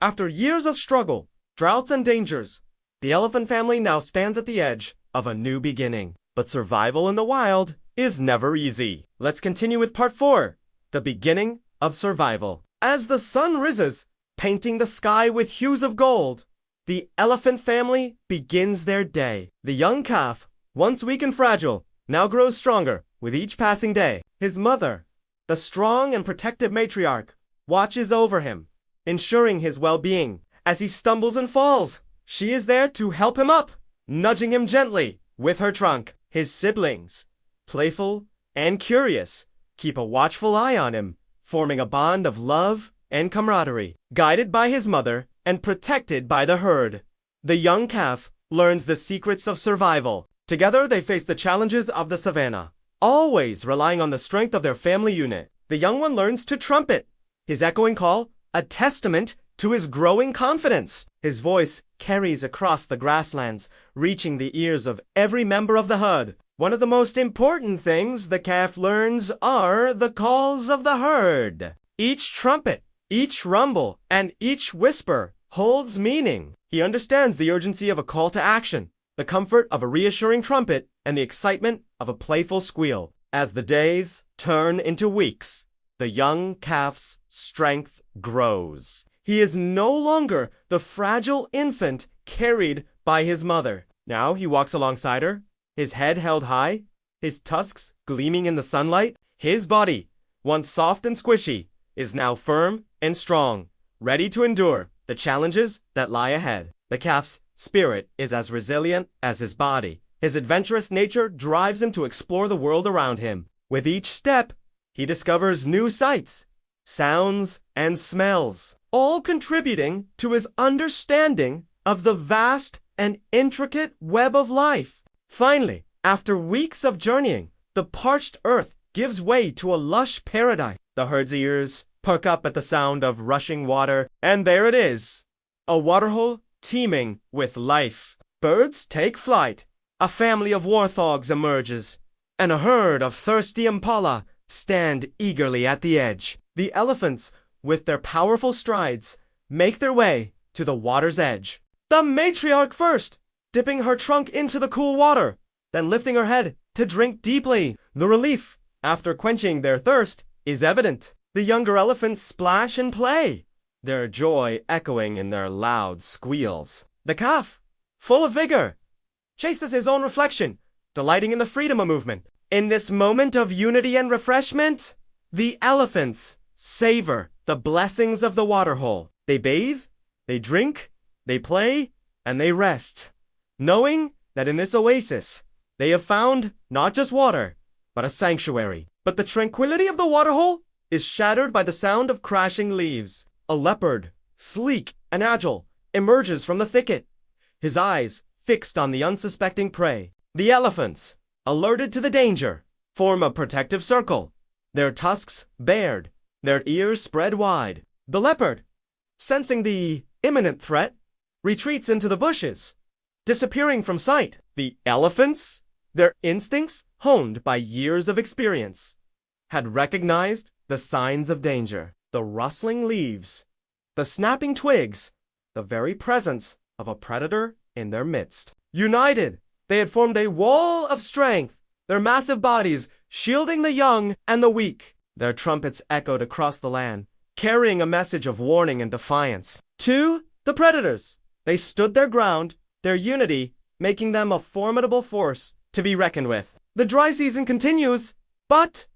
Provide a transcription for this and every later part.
After years of struggle, droughts and dangers, the elephant family now stands at the edge of a new beginning. But survival in the wild is never easy. Let's continue with part 4, the beginning of survival. As the sun rises, painting the sky with hues of gold, the elephant family begins their day. The young calf, once weak and fragile, now grows stronger with each passing day. His mother, the strong and protective matriarch, watches over him, ensuring his well-being. As he stumbles and falls, she is there to help him up, nudging him gently with her trunk. His siblings, playful and curious, keep a watchful eye on him, forming a bond of love and camaraderie. Guided by his mother and protected by the herd, the young calf learns the secrets of survival. Together they face the challenges of the savannah, always relying on the strength of their family unit. The young one learns to trumpet, his echoing call a testament to his growing confidence. His voice carries across the grasslands, reaching the ears of every member of the herd. One of the most important things the calf learns are the calls of the herd. Each trumpet, each rumble, and each whisper holds meaning. He understands the urgency of a call to action, the comfort of a reassuring trumpet, and the excitement of a playful squeal. As the days turn into weeks, the young calf's strength grows. He is no longer the fragile infant carried by his mother. Now he walks alongside her, his head held high, his tusks gleaming in the sunlight. His body, once soft and squishy, is now firm and strong, ready to endure the challenges that lie ahead. The calf's spirit is as resilient as his body. His adventurous nature drives him to explore the world around him. With each step, he discovers new sights, sounds, and smells, all contributing to his understanding of the vast and intricate web of life. Finally, after weeks of journeying, the parched earth gives way to a lush paradise. The herd's ears perk up at the sound of rushing water, and there it is, a waterhole teeming with life. Birds take flight, a family of warthogs emerges, and a herd of thirsty impala stand eagerly at the edge. The elephants, with their powerful strides, make their way to the water's edge. The matriarch first, dipping her trunk into the cool water, then lifting her head to drink deeply. The relief, after quenching their thirst, is evident. The younger elephants splash and play, their joy echoing in their loud squeals. The calf, full of vigor, chases his own reflection, delighting in the freedom of movement. In this moment of unity and refreshment, the elephants savor the blessings of the waterhole. They bathe, they drink, they play, and they rest, knowing that in this oasis, they have found not just water, but a sanctuary. But the tranquility of the waterhole is shattered by the sound of crashing leaves. A leopard, sleek and agile, emerges from the thicket, his eyes fixed on the unsuspecting prey. The elephants, alerted to the danger, form a protective circle, their tusks bared, their ears spread wide. The leopard, sensing the imminent threat, retreats into the bushes, disappearing from sight. The elephants, their instincts honed by years of experience, had recognized the signs of danger, the rustling leaves, the snapping twigs, the very presence of a predator in their midst. United, they had formed a wall of strength, their massive bodies shielding the young and the weak. Their trumpets echoed across the land, carrying a message of warning and defiance. To the predators, they stood their ground, their unity making them a formidable force to be reckoned with. The dry season continues, but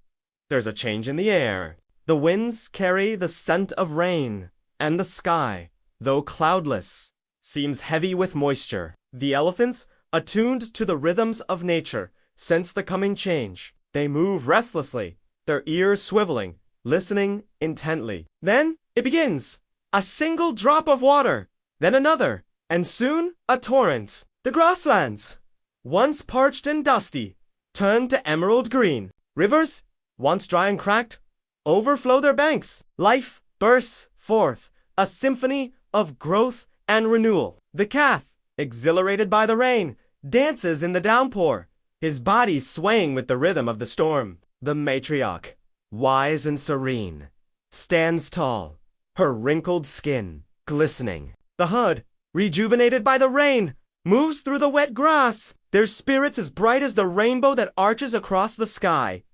there's a change in the air. The winds carry the scent of rain, and the sky, though cloudless, seems heavy with moisture. The elephants, attuned to the rhythms of nature, sense the coming change. They move restlessly, their ears swiveling, listening intently. Then it begins. A single drop of water, then another, and soon a torrent. The grasslands, once parched and dusty, turn to emerald green. Rivers, once dry and cracked, overflow their banks. Life bursts forth, a symphony of growth and renewal. The calf, exhilarated by the rain, dances in the downpour, his body swaying with the rhythm of the storm. The matriarch, wise and serene, stands tall, her wrinkled skin glistening. The herd, rejuvenated by the rain, moves through the wet grass, their spirits as bright as the rainbow that arches across the sky.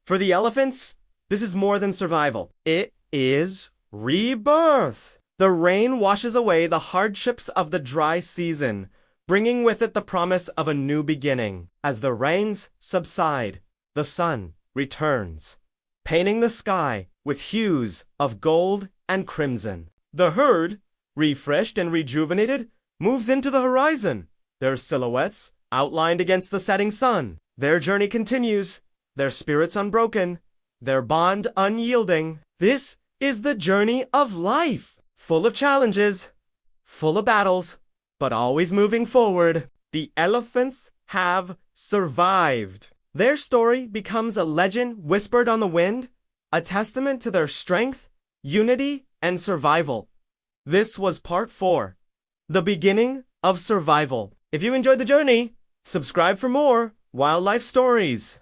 For the elephants, this is more than survival. It is rebirth. The rain washes away the hardships of the dry season, bringing with it the promise of a new beginning. As the rains subside, the sun returns, painting the sky with hues of gold and crimson. The herd, refreshed and rejuvenated, moves into the horizon, their silhouettes outlined against the setting sun. Their journey continues, their spirits unbroken, their bond unyielding. This is the journey of life, full of challenges, full of battles, but always moving forward. The elephants have survived. Their story becomes a legend whispered on the wind, a testament to their strength, unity, and survival. This was part 4, the beginning of survival. If you enjoyed the journey, subscribe for more wildlife stories.